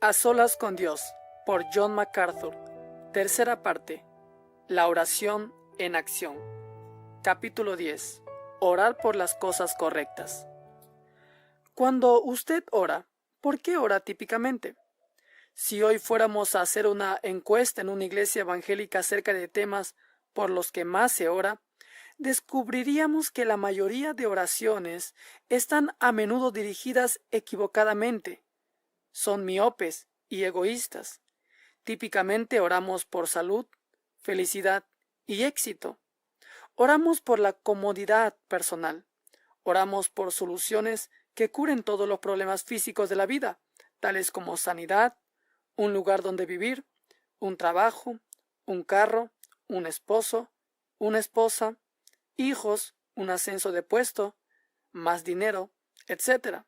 A solas con Dios, por John MacArthur. Tercera parte. La oración en acción. Capítulo 10. Orar por las cosas correctas. Cuando usted ora, ¿por qué ora típicamente? Si hoy fuéramos a hacer una encuesta en una iglesia evangélica acerca de temas por los que más se ora, descubriríamos que la mayoría de oraciones están a menudo dirigidas equivocadamente. Son miopes y egoístas. Típicamente oramos por salud, felicidad y éxito. Oramos por la comodidad personal. Oramos por soluciones que curen todos los problemas físicos de la vida, tales como sanidad, un lugar donde vivir, un trabajo, un carro, un esposo, una esposa, hijos, un ascenso de puesto, más dinero, etc.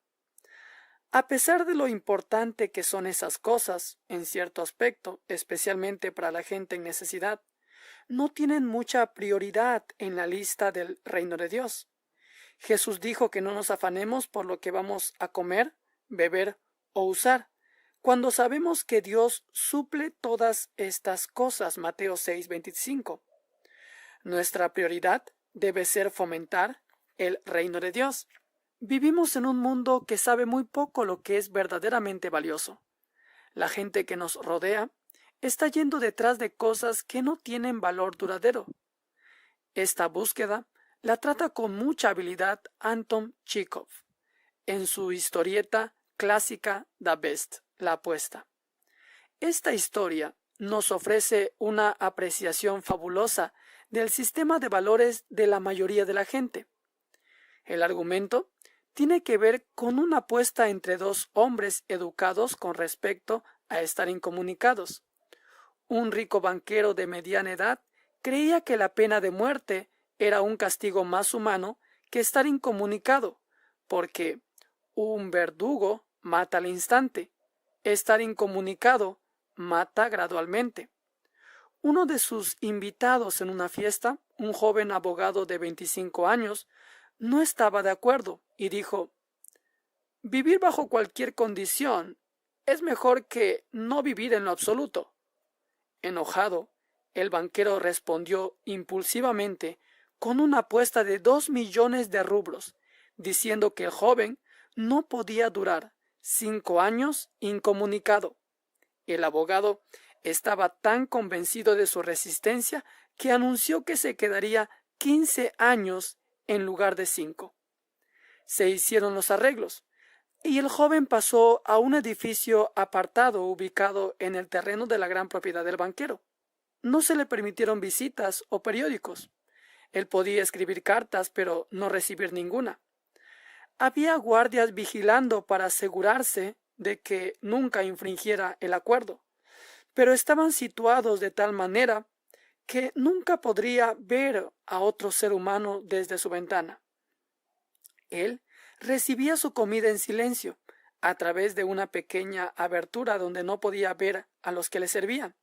A pesar de lo importante que son esas cosas, en cierto aspecto, especialmente para la gente en necesidad, no tienen mucha prioridad en la lista del reino de Dios. Jesús dijo que no nos afanemos por lo que vamos a comer, beber o usar, cuando sabemos que Dios suple todas estas cosas. Mateo 6:25. Nuestra prioridad debe ser fomentar el reino de Dios. Vivimos en un mundo que sabe muy poco lo que es verdaderamente valioso. La gente que nos rodea está yendo detrás de cosas que no tienen valor duradero. Esta búsqueda la trata con mucha habilidad Anton Chekhov en su historieta clásica The Best, la apuesta. Esta historia nos ofrece una apreciación fabulosa del sistema de valores de la mayoría de la gente. El argumento tiene que ver con una apuesta entre dos hombres educados con respecto a estar incomunicados. Un rico banquero de mediana edad creía que la pena de muerte era un castigo más humano que estar incomunicado, porque un verdugo mata al instante, estar incomunicado mata gradualmente. Uno de sus invitados en una fiesta, un joven abogado de 25 años, no estaba de acuerdo y dijo: «Vivir bajo cualquier condición es mejor que no vivir en lo absoluto». Enojado, el banquero respondió impulsivamente con una apuesta de 2 millones de rublos, diciendo que el joven no podía durar 5 años incomunicado. El abogado estaba tan convencido de su resistencia que anunció que se quedaría 15 años en lugar de 5. Se hicieron los arreglos, y el joven pasó a un edificio apartado ubicado en el terreno de la gran propiedad del banquero. No se le permitieron visitas o periódicos. Él podía escribir cartas, pero no recibir ninguna. Había guardias vigilando para asegurarse de que nunca infringiera el acuerdo, pero estaban situados de tal manera que nunca podría ver a otro ser humano desde su ventana. Él recibía su comida en silencio, a través de una pequeña abertura donde no podía ver a los que le servían.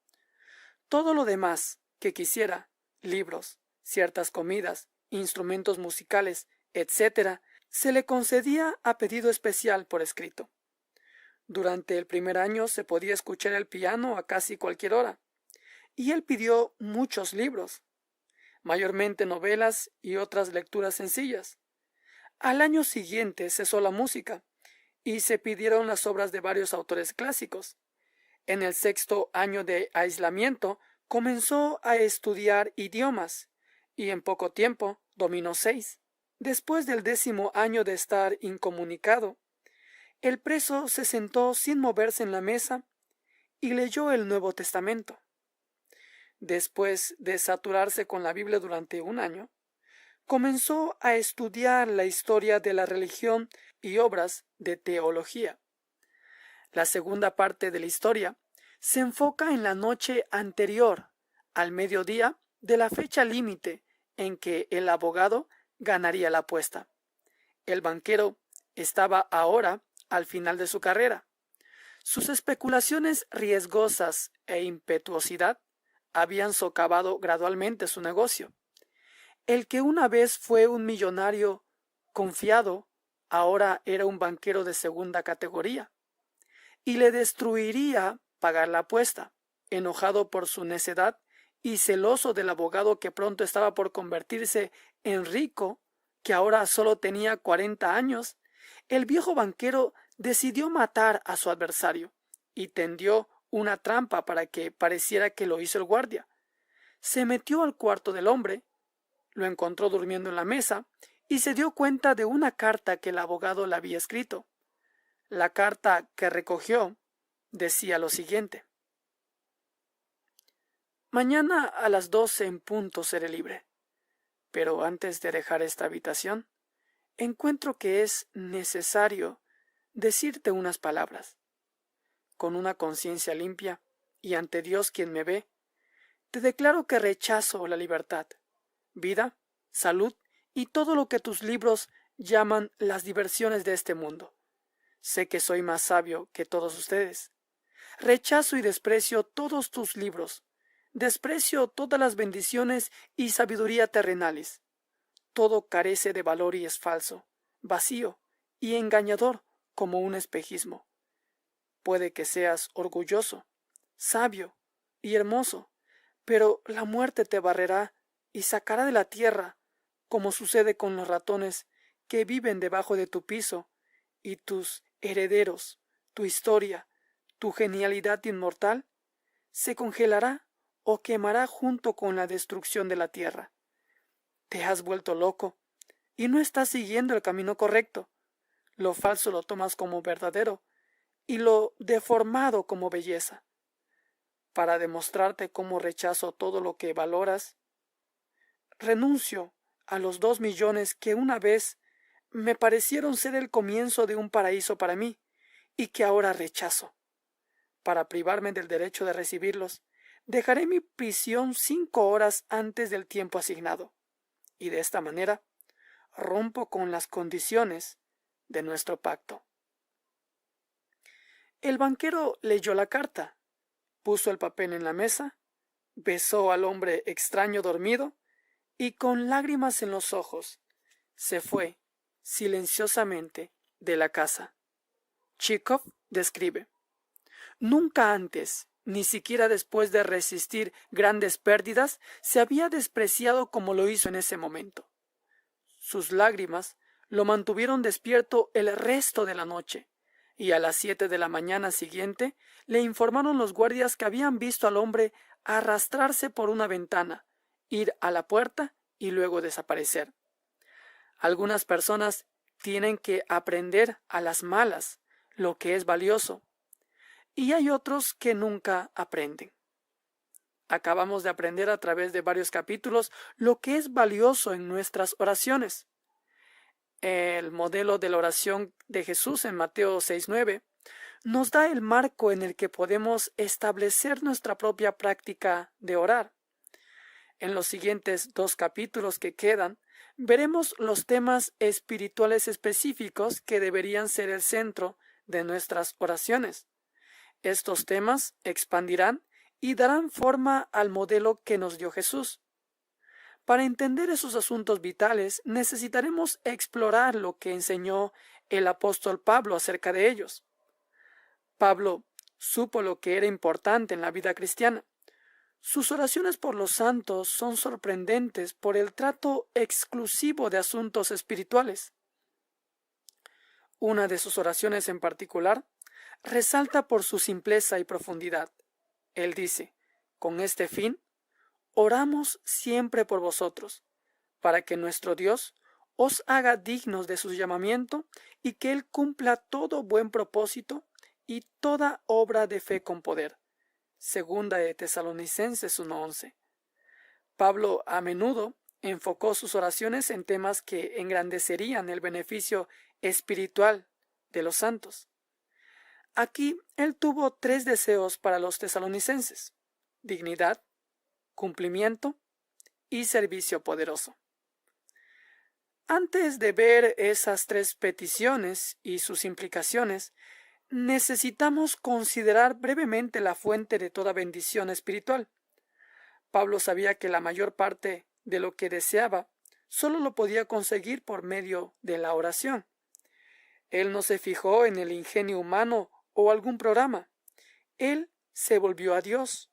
Todo lo demás que quisiera, libros, ciertas comidas, instrumentos musicales, etc., se le concedía a pedido especial por escrito. Durante el primer año se podía escuchar el piano a casi cualquier hora, y él pidió muchos libros, mayormente novelas y otras lecturas sencillas. Al año siguiente cesó la música, y se pidieron las obras de varios autores clásicos. En el 6.º año de aislamiento comenzó a estudiar idiomas, y en poco tiempo dominó 6. Después del 10.º año de estar incomunicado, el preso se sentó sin moverse en la mesa y leyó el Nuevo Testamento. Después de saturarse con la Biblia durante un año, comenzó a estudiar la historia de la religión y obras de teología. La segunda parte de la historia se enfoca en la noche anterior al mediodía de la fecha límite en que el abogado ganaría la apuesta. El banquero estaba ahora al final de su carrera. Sus especulaciones riesgosas e impetuosidad habían socavado gradualmente su negocio. El que una vez fue un millonario confiado, ahora era un banquero de segunda categoría. y le destruiría pagar la apuesta. Enojado por su necedad y celoso del abogado que pronto estaba por convertirse en rico, que ahora solo tenía 40 años, el viejo banquero decidió matar a su adversario y tendió una trampa para que pareciera que lo hizo el guardia. Se metió al cuarto del hombre, lo encontró durmiendo en la mesa y se dio cuenta de una carta que el abogado le había escrito. La carta que recogió decía lo siguiente: mañana a las 12 en punto seré libre, pero antes de dejar esta habitación, encuentro que es necesario decirte unas palabras. Con una conciencia limpia y ante Dios quien me ve, te declaro que rechazo la libertad, vida, salud y todo lo que tus libros llaman las diversiones de este mundo. Sé que soy más sabio que todos ustedes. Rechazo y desprecio todos tus libros. Desprecio todas las bendiciones y sabiduría terrenales. Todo carece de valor y es falso, vacío y engañador como un espejismo. Puede que seas orgulloso, sabio y hermoso, pero la muerte te barrerá y sacará de la tierra, como sucede con los ratones que viven debajo de tu piso, y tus herederos, tu historia, tu genialidad inmortal, se congelará o quemará junto con la destrucción de la tierra. Te has vuelto loco y no estás siguiendo el camino correcto. Lo falso lo tomas como verdadero y lo deformado como belleza. Para demostrarte cómo rechazo todo lo que valoras, renuncio a los 2 millones que una vez me parecieron ser el comienzo de un paraíso para mí y que ahora rechazo. Para privarme del derecho de recibirlos, dejaré mi prisión 5 horas antes del tiempo asignado, y de esta manera rompo con las condiciones de nuestro pacto. El banquero leyó la carta, puso el papel en la mesa, besó al hombre extraño dormido y con lágrimas en los ojos se fue silenciosamente de la casa. Chikov describe: nunca antes, ni siquiera después de resistir grandes pérdidas, se había despreciado como lo hizo en ese momento. Sus lágrimas lo mantuvieron despierto el resto de la noche, y a las 7 de la mañana siguiente le informaron los guardias que habían visto al hombre arrastrarse por una ventana, ir a la puerta y luego desaparecer. Algunas personas tienen que aprender a las malas lo que es valioso, y hay otros que nunca aprenden. Acabamos de aprender a través de varios capítulos lo que es valioso en nuestras oraciones. El modelo de la oración de Jesús en Mateo 6:9 nos da el marco en el que podemos establecer nuestra propia práctica de orar. En los siguientes 2 capítulos que quedan, veremos los temas espirituales específicos que deberían ser el centro de nuestras oraciones. Estos temas expandirán y darán forma al modelo que nos dio Jesús. Para entender esos asuntos vitales, necesitaremos explorar lo que enseñó el apóstol Pablo acerca de ellos. Pablo supo lo que era importante en la vida cristiana. Sus oraciones por los santos son sorprendentes por el trato exclusivo de asuntos espirituales. Una de sus oraciones en particular resalta por su simpleza y profundidad. Él dice: con este fin, oramos siempre por vosotros, para que nuestro Dios os haga dignos de su llamamiento y que Él cumpla todo buen propósito y toda obra de fe con poder. Segunda de Tesalonicenses 1:11. Pablo a menudo enfocó sus oraciones en temas que engrandecerían el beneficio espiritual de los santos. Aquí él tuvo 3 deseos para los tesalonicenses: dignidad, cumplimiento y servicio poderoso. Antes de ver esas 3 peticiones y sus implicaciones, necesitamos considerar brevemente la fuente de toda bendición espiritual. Pablo sabía que la mayor parte de lo que deseaba solo lo podía conseguir por medio de la oración. Él no se fijó en el ingenio humano o algún programa. Él se volvió a Dios.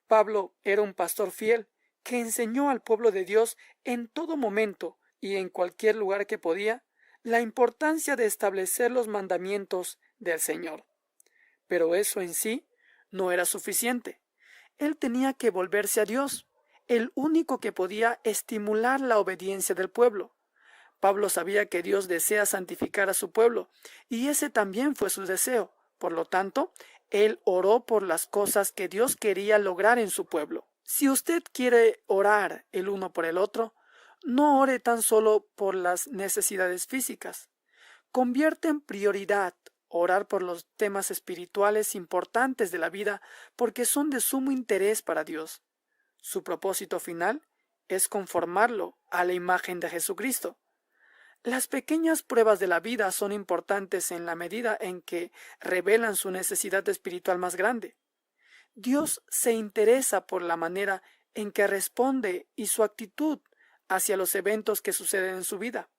Pablo era un pastor fiel que enseñó al pueblo de Dios en todo momento y en cualquier lugar que podía la importancia de establecer los mandamientos del Señor. Pero eso en sí no era suficiente. Él tenía que volverse a Dios, el único que podía estimular la obediencia del pueblo. Pablo sabía que Dios desea santificar a su pueblo, y ese también fue su deseo. Por lo tanto, él oró por las cosas que Dios quería lograr en su pueblo. Si usted quiere orar el uno por el otro, no ore tan solo por las necesidades físicas. Convierte en prioridad orar por los temas espirituales importantes de la vida porque son de sumo interés para Dios. Su propósito final es conformarlo a la imagen de Jesucristo. Las pequeñas pruebas de la vida son importantes en la medida en que revelan su necesidad espiritual más grande. Dios se interesa por la manera en que responde y su actitud hacia los eventos que suceden en su vida.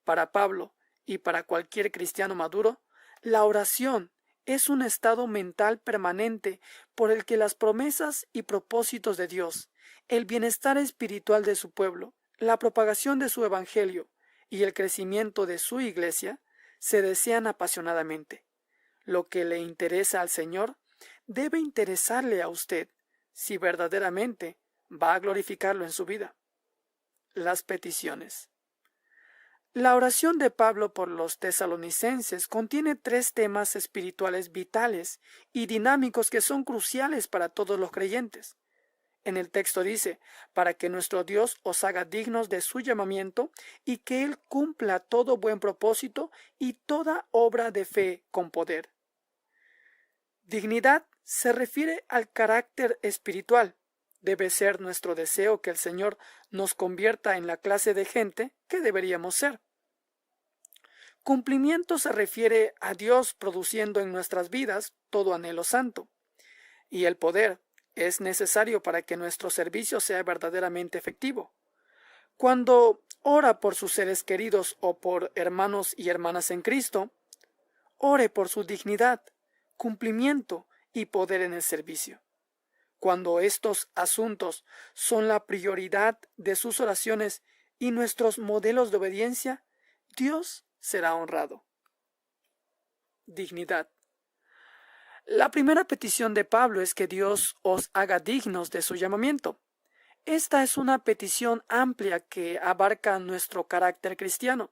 Para Pablo y para cualquier cristiano maduro, la oración es un estado mental permanente por el que las promesas y propósitos de Dios, el bienestar espiritual de su pueblo, la propagación de su evangelio y el crecimiento de su iglesia se desean apasionadamente. Lo que le interesa al Señor debe interesarle a usted si verdaderamente va a glorificarlo en su vida. Las peticiones. La oración de Pablo por los tesalonicenses contiene 3 temas espirituales vitales y dinámicos que son cruciales para todos los creyentes. En el texto dice, para que nuestro Dios os haga dignos de su llamamiento y que Él cumpla todo buen propósito y toda obra de fe con poder. Dignidad se refiere al carácter espiritual. Debe ser nuestro deseo que el Señor nos convierta en la clase de gente que deberíamos ser. Cumplimiento se refiere a Dios produciendo en nuestras vidas todo anhelo santo. Y el poder es necesario para que nuestro servicio sea verdaderamente efectivo. Cuando ora por sus seres queridos o por hermanos y hermanas en Cristo, ore por su dignidad, cumplimiento y poder en el servicio. Cuando estos asuntos son la prioridad de sus oraciones y nuestros modelos de obediencia, Dios será honrado. Dignidad. La primera petición de Pablo es que Dios os haga dignos de su llamamiento. Esta es una petición amplia que abarca nuestro carácter cristiano.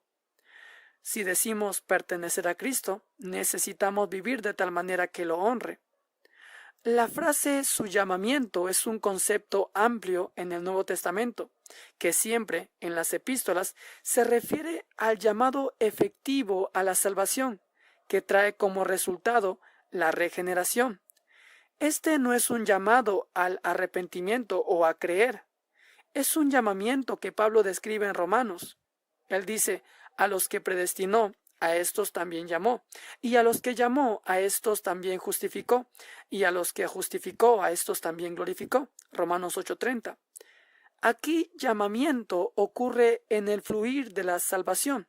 Si decimos pertenecer a Cristo, necesitamos vivir de tal manera que lo honre. La frase su llamamiento es un concepto amplio en el Nuevo Testamento, que siempre en las epístolas se refiere al llamado efectivo a la salvación, que trae como resultado la regeneración. Este no es un llamado al arrepentimiento o a creer. Es un llamamiento que Pablo describe en Romanos. Él dice, a los que predestinó, a estos también llamó, y a los que llamó, a estos también justificó, y a los que justificó, a estos también glorificó. Romanos 8:30. Aquí llamamiento ocurre en el fluir de la salvación.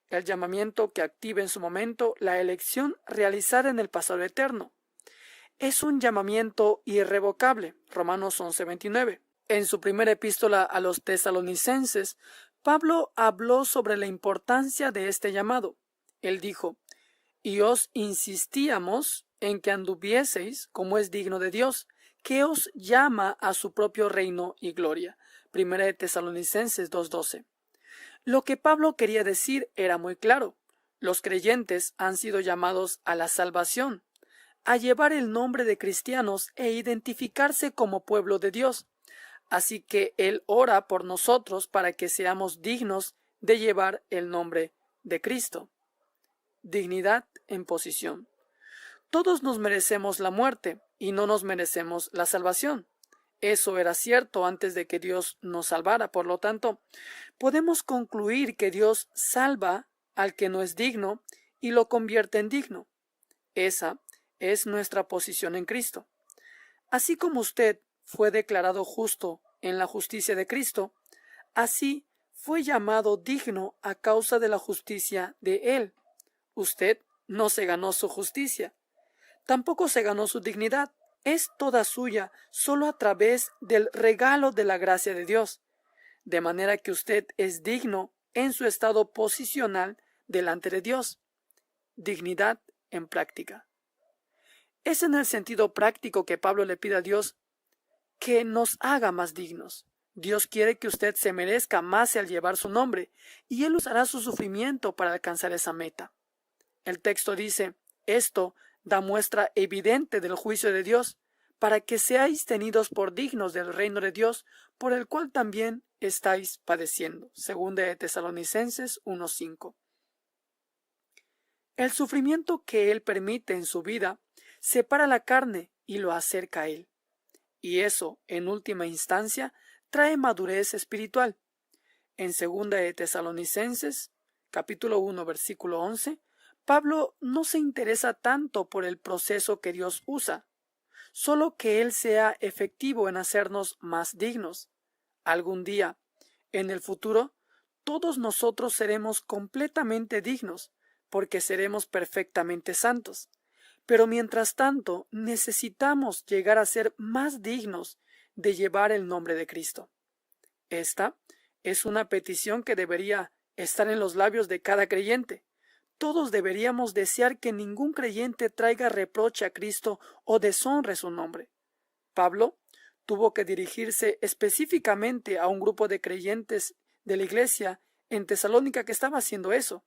El llamamiento que activa en su momento la elección realizada en el pasado eterno. Es un llamamiento irrevocable. Romanos 11:29. En su primera epístola a los tesalonicenses, Pablo habló sobre la importancia de este llamado. Él dijo, y os insistíamos en que anduvieseis como es digno de Dios, que os llama a su propio reino y gloria. Primera de Tesalonicenses 2:12. Lo que Pablo quería decir era muy claro. Los creyentes han sido llamados a la salvación, a llevar el nombre de cristianos e identificarse como pueblo de Dios. Así que Él ora por nosotros para que seamos dignos de llevar el nombre de Cristo. Dignidad en posición. Todos nos merecemos la muerte y no nos merecemos la salvación. Eso era cierto antes de que Dios nos salvara. Por lo tanto, podemos concluir que Dios salva al que no es digno y lo convierte en digno. Esa es nuestra posición en Cristo. Así como usted fue declarado justo en la justicia de Cristo, así fue llamado digno a causa de la justicia de Él. Usted No se ganó su justicia. Tampoco se ganó su dignidad. Es toda suya solo a través del regalo de la gracia de Dios. De manera que usted es digno en su estado posicional delante de Dios. Dignidad en práctica. Es en el sentido práctico que Pablo le pide a Dios que nos haga más dignos. Dios quiere que usted se merezca más al llevar su nombre, y Él usará su sufrimiento para alcanzar esa meta. El texto dice, esto da muestra evidente del juicio de Dios, para que seáis tenidos por dignos del reino de Dios, por el cual también estáis padeciendo. Segunda de Tesalonicenses 1:5. El sufrimiento que Él permite en su vida separa la carne y lo acerca a Él. Y eso, en última instancia, trae madurez espiritual. En segunda de Tesalonicenses, capítulo 1, versículo 11, Pablo no se interesa tanto por el proceso que Dios usa, solo que Él sea efectivo en hacernos más dignos. Algún día, en el futuro, todos nosotros seremos completamente dignos, porque seremos perfectamente santos. Pero mientras tanto, necesitamos llegar a ser más dignos de llevar el nombre de Cristo. Esta es una petición que debería estar en los labios de cada creyente. Todos deberíamos desear que ningún creyente traiga reproche a Cristo o deshonre su nombre. Pablo tuvo que dirigirse específicamente a un grupo de creyentes de la iglesia en Tesalónica que estaba haciendo eso.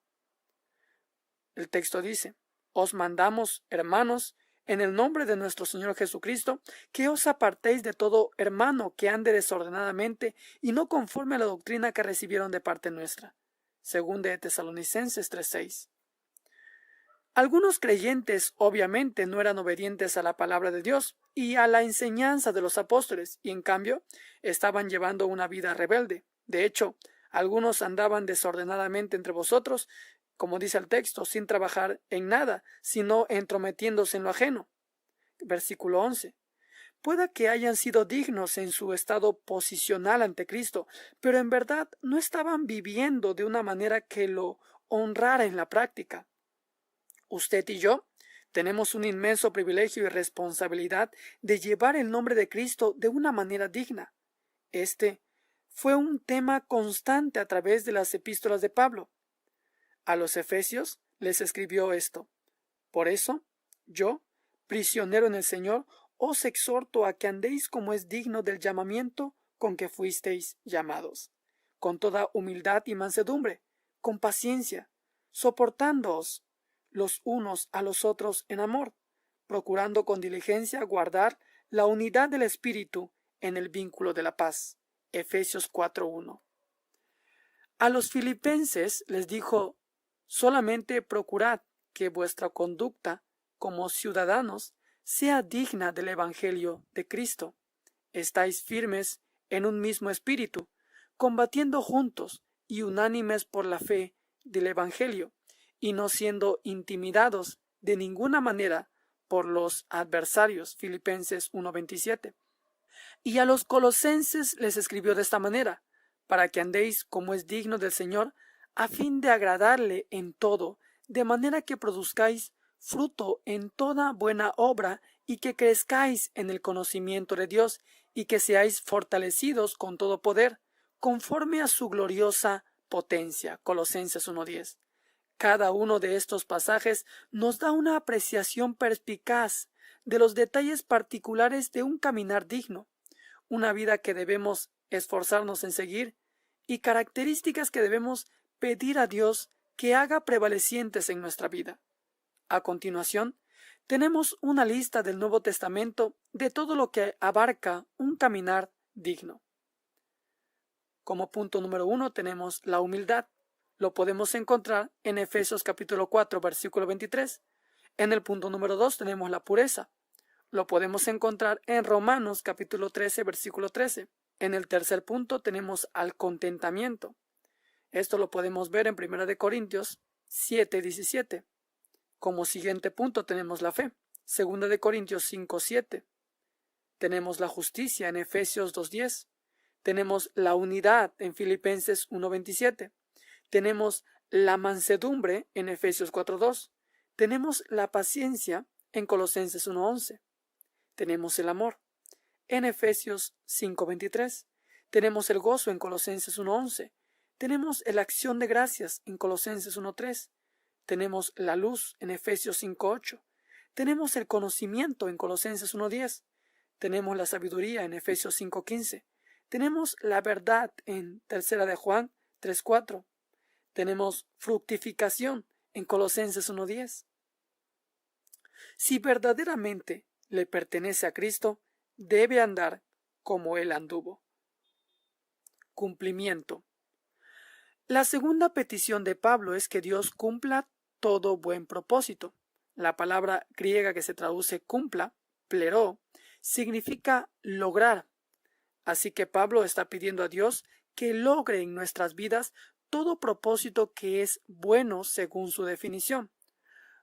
El texto dice, os mandamos, hermanos, en el nombre de nuestro Señor Jesucristo, que os apartéis de todo hermano que ande desordenadamente y no conforme a la doctrina que recibieron de parte nuestra. Segunda de Tesalonicenses 3:6. Algunos creyentes obviamente no eran obedientes a la palabra de Dios y a la enseñanza de los apóstoles, y en cambio estaban llevando una vida rebelde. De hecho, algunos andaban desordenadamente entre vosotros, como dice el texto, sin trabajar en nada, sino entrometiéndose en lo ajeno. Versículo 11. Pueda que hayan sido dignos en su estado posicional ante Cristo, pero en verdad no estaban viviendo de una manera que lo honrara en la práctica. Usted y yo tenemos un inmenso privilegio y responsabilidad de llevar el nombre de Cristo de una manera digna. Este fue un tema constante a través de las epístolas de Pablo. A los Efesios les escribió esto. Por eso, yo, prisionero en el Señor, os exhorto a que andéis como es digno del llamamiento con que fuisteis llamados, con toda humildad y mansedumbre, con paciencia, soportándoos los unos a los otros en amor, procurando con diligencia guardar la unidad del Espíritu en el vínculo de la paz. Efesios 4:1. A los filipenses les dijo, solamente procurad que vuestra conducta como ciudadanos sea digna del Evangelio de Cristo. Estáis firmes en un mismo espíritu, combatiendo juntos y unánimes por la fe del Evangelio, y no siendo intimidados de ninguna manera por los adversarios. Filipenses 1:27. Y a los colosenses les escribió de esta manera, para que andéis como es digno del Señor, a fin de agradarle en todo, de manera que produzcáis fruto en toda buena obra y que crezcáis en el conocimiento de Dios y que seáis fortalecidos con todo poder, conforme a su gloriosa potencia. Colosenses 1:10. Cada uno de estos pasajes nos da una apreciación perspicaz de los detalles particulares de un caminar digno, una vida que debemos esforzarnos en seguir y características que debemos pedir a Dios que haga prevalecientes en nuestra vida. A continuación, tenemos una lista del Nuevo Testamento de todo lo que abarca un caminar digno. Como punto número 1 tenemos la humildad. Lo podemos encontrar en Efesios capítulo 4, versículo 23. En el punto número 2 tenemos la pureza. Lo podemos encontrar en Romanos capítulo 13, versículo 13. En el tercer punto tenemos al contentamiento. Esto lo podemos ver en 1 Corintios 7, 17. Como siguiente punto tenemos la fe. 2 Corintios 5, 7. Tenemos la justicia en Efesios 2, 10. Tenemos la unidad en Filipenses 1, 27. Tenemos la mansedumbre en Efesios 4:2. Tenemos la paciencia en Colosenses 1:11. Tenemos el amor en Efesios 5:23. Tenemos el gozo en Colosenses 1:11. Tenemos la acción de gracias en Colosenses 1:3. Tenemos la luz en Efesios 5:8. Tenemos el conocimiento en Colosenses 1:10. Tenemos la sabiduría en Efesios 5:15. Tenemos la verdad en Tercera de Juan 3:4. Tenemos fructificación en Colosenses 1:10. Si verdaderamente le pertenece a Cristo, debe andar como Él anduvo. Cumplimiento. La segunda petición de Pablo es que Dios cumpla todo buen propósito. La palabra griega que se traduce cumpla, pleró, significa lograr. Así que Pablo está pidiendo a Dios que logre en nuestras vidas todo propósito que es bueno según su definición.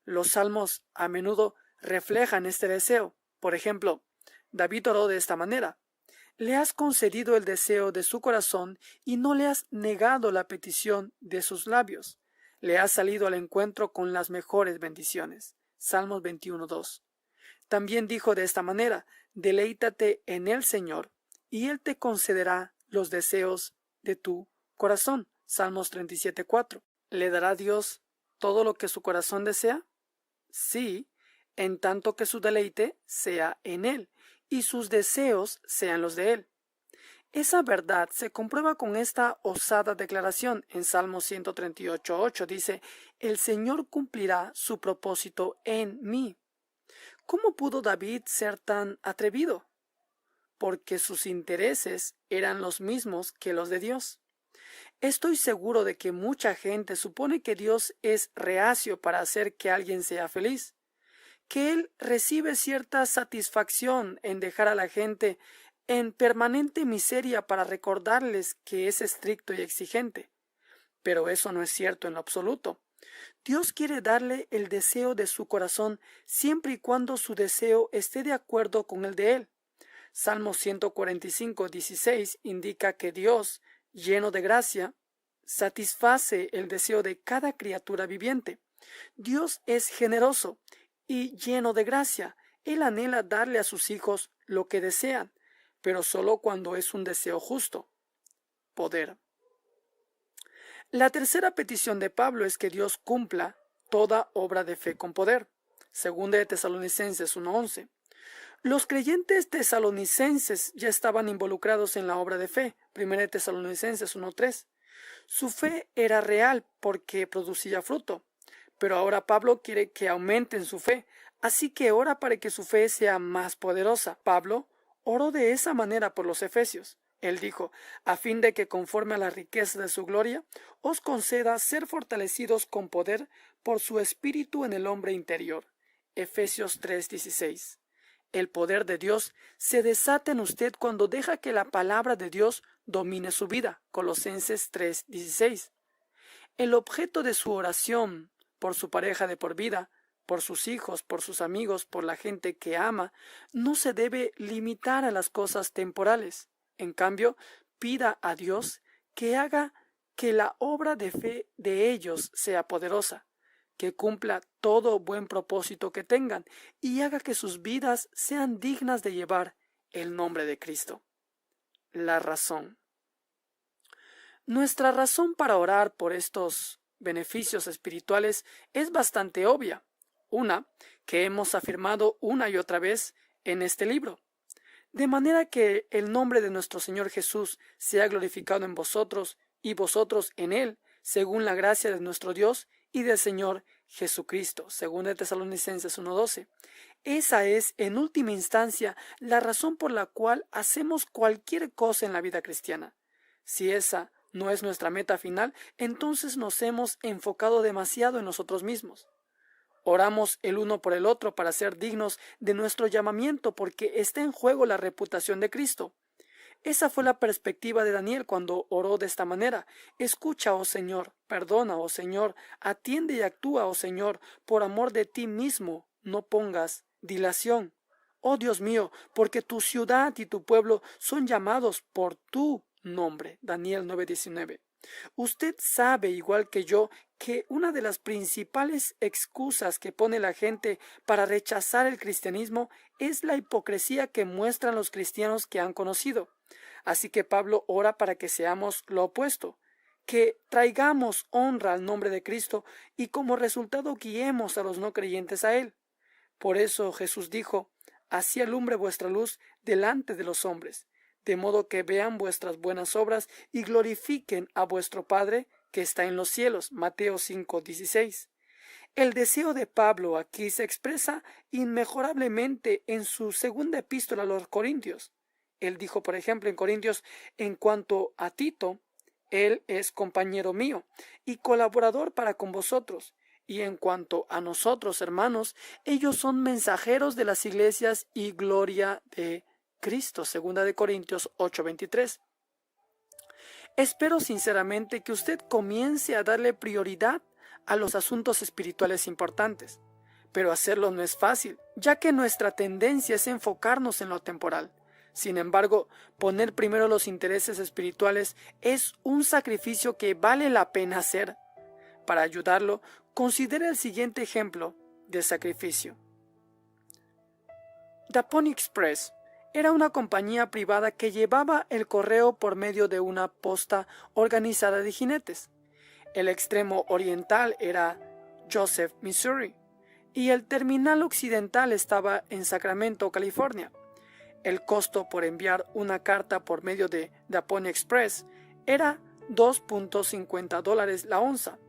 Los salmos a menudo reflejan este deseo. Por ejemplo, David oró de esta manera: le has concedido el deseo de su corazón y no le has negado la petición de sus labios. Le has salido al encuentro con las mejores bendiciones. Salmos 21:2. También dijo de esta manera: deleítate en el Señor y Él te concederá los deseos de tu corazón. Salmos 37:4. ¿Le dará Dios todo lo que su corazón desea? Sí, en tanto que su deleite sea en Él y sus deseos sean los de Él. Esa verdad se comprueba con esta osada declaración en Salmo 138:8. Dice: el Señor cumplirá su propósito en mí. ¿Cómo pudo David ser tan atrevido? Porque sus intereses eran los mismos que los de Dios. Estoy seguro de que mucha gente supone que Dios es reacio para hacer que alguien sea feliz, que Él recibe cierta satisfacción en dejar a la gente en permanente miseria para recordarles que es estricto y exigente. Pero eso no es cierto en lo absoluto. Dios quiere darle el deseo de su corazón siempre y cuando su deseo esté de acuerdo con el de Él. Salmo 145:16 indica que Dios, lleno de gracia, satisface el deseo de cada criatura viviente. Dios es generoso y lleno de gracia. Él anhela darle a sus hijos lo que desean, pero solo cuando es un deseo justo. Poder. La tercera petición de Pablo es que Dios cumpla toda obra de fe con poder. Segunda de Tesalonicenses 1:11. Los creyentes tesalonicenses ya estaban involucrados en la obra de fe. Primera de Tesalonicenses 1:3. Su fe era real porque producía fruto, pero ahora Pablo quiere que aumenten su fe, así que ora para que su fe sea más poderosa. Pablo oró de esa manera por los efesios. Él dijo: a fin de que conforme a la riqueza de su gloria, os conceda ser fortalecidos con poder por su espíritu en el hombre interior. Efesios 3:16. El poder de Dios se desata en usted cuando deja que la palabra de Dios domine su vida. Colosenses 3:16. El objeto de su oración por su pareja de por vida, por sus hijos, por sus amigos, por la gente que ama, no se debe limitar a las cosas temporales. En cambio, pida a Dios que haga que la obra de fe de ellos sea poderosa, que cumpla todo buen propósito que tengan y haga que sus vidas sean dignas de llevar el nombre de Cristo. La razón. Nuestra razón para orar por estos beneficios espirituales es bastante obvia, una que hemos afirmado una y otra vez en este libro. De manera que el nombre de nuestro Señor Jesús sea glorificado en vosotros y vosotros en Él, según la gracia de nuestro Dios y del Señor Jesucristo. Según de Tesalonicenses 1:12. Esa es, en última instancia, la razón por la cual hacemos cualquier cosa en la vida cristiana. Si esa no es nuestra meta final, entonces nos hemos enfocado demasiado en nosotros mismos. Oramos el uno por el otro para ser dignos de nuestro llamamiento porque está en juego la reputación de Cristo. Esa fue la perspectiva de Daniel cuando oró de esta manera: escucha, oh Señor, perdona, oh Señor, atiende y actúa, oh Señor, por amor de ti mismo, no pongas dilación. Oh Dios mío, porque tu ciudad y tu pueblo son llamados por tu nombre. Daniel 9:19. Usted sabe, igual que yo, que una de las principales excusas que pone la gente para rechazar el cristianismo es la hipocresía que muestran los cristianos que han conocido. Así que Pablo ora para que seamos lo opuesto, que traigamos honra al nombre de Cristo y como resultado guiemos a los no creyentes a Él. Por eso Jesús dijo: «Así alumbre vuestra luz delante de los hombres, de modo que vean vuestras buenas obras y glorifiquen a vuestro Padre que está en los cielos». Mateo 5:16. El deseo de Pablo aquí se expresa inmejorablemente en su segunda epístola a los Corintios. Él dijo, por ejemplo, en Corintios: «En cuanto a Tito, él es compañero mío y colaborador para con vosotros. Y en cuanto a nosotros, hermanos, ellos son mensajeros de las iglesias y gloria de Cristo». Segunda de Corintios 8:23. Espero sinceramente que usted comience a darle prioridad a los asuntos espirituales importantes, pero hacerlo no es fácil, ya que nuestra tendencia es enfocarnos en lo temporal. Sin embargo, poner primero los intereses espirituales es un sacrificio que vale la pena hacer. Para ayudarlo, considere el siguiente ejemplo de sacrificio. The Pony Express era una compañía privada que llevaba el correo por medio de una posta organizada de jinetes. El extremo oriental era Joseph, Missouri, y el terminal occidental estaba en Sacramento, California. El costo por enviar una carta por medio de The Pony Express era $2.50 la onza.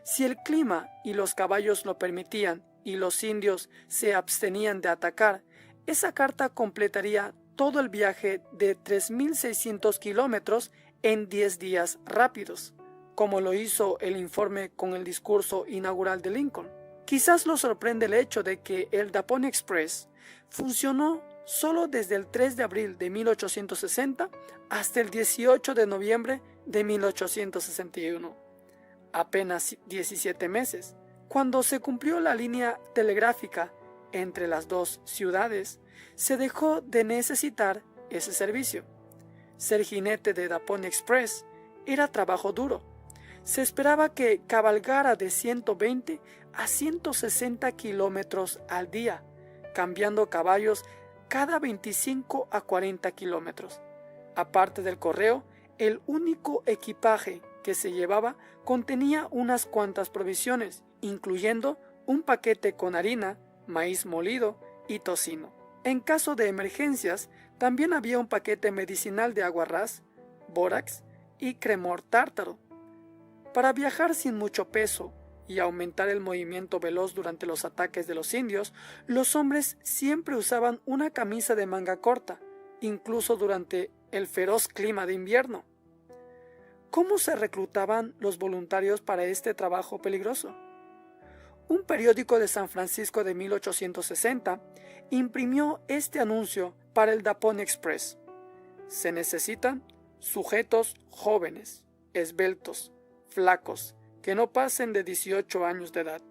Si el clima y los caballos lo permitían y los indios se abstenían de atacar, esa carta completaría todo el viaje de 3.600 kilómetros en 10 días rápidos, como lo hizo el informe con el discurso inaugural de Lincoln. Quizás lo sorprende el hecho de que el The Pony Express funcionó solo desde el 3 de abril de 1860 hasta el 18 de noviembre de 1861. Apenas 17 meses. Cuando se cumplió la línea telegráfica entre las dos ciudades, se dejó de necesitar ese servicio. Ser jinete de The Pony Express era trabajo duro. Se esperaba que cabalgara de 120 a 160 kilómetros al día, cambiando caballos cada 25 a 40 kilómetros. Aparte del correo, el único equipaje que se llevaba contenía unas cuantas provisiones, incluyendo un paquete con harina, maíz molido y tocino. En caso de emergencias, también había un paquete medicinal de aguarrás, bórax y cremor tártaro. Para viajar sin mucho peso y aumentar el movimiento veloz durante los ataques de los indios, los hombres siempre usaban una camisa de manga corta, incluso durante el feroz clima de invierno. ¿Cómo se reclutaban los voluntarios para este trabajo peligroso? Un periódico de San Francisco de 1860 imprimió este anuncio para el The Pony Express: «Se necesitan sujetos jóvenes, esbeltos, flacos, que no pasen de 18 años de edad.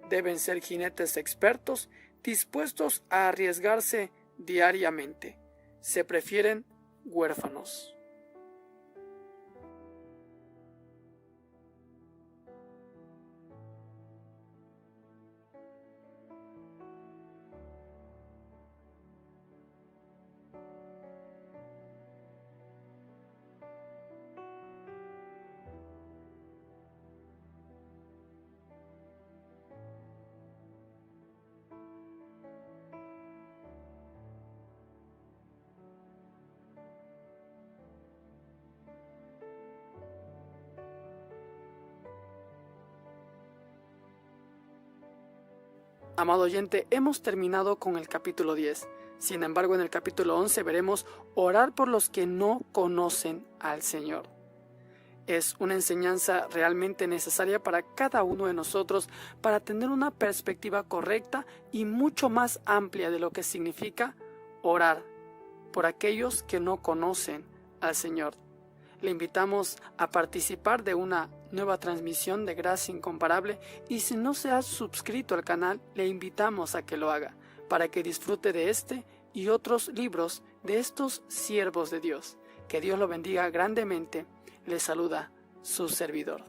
Deben ser jinetes expertos, dispuestos a arriesgarse diariamente. Se prefieren huérfanos». Amado oyente, hemos terminado con el capítulo 10. Sin embargo, en el capítulo 11 veremos orar por los que no conocen al Señor. Es una enseñanza realmente necesaria para cada uno de nosotros para tener una perspectiva correcta y mucho más amplia de lo que significa orar por aquellos que no conocen al Señor. Le invitamos a participar de una nueva transmisión de Gracia Incomparable, y si no se ha suscrito al canal, le invitamos a que lo haga para que disfrute de este y otros libros de estos siervos de Dios. Que Dios lo bendiga grandemente. Le saluda su servidor.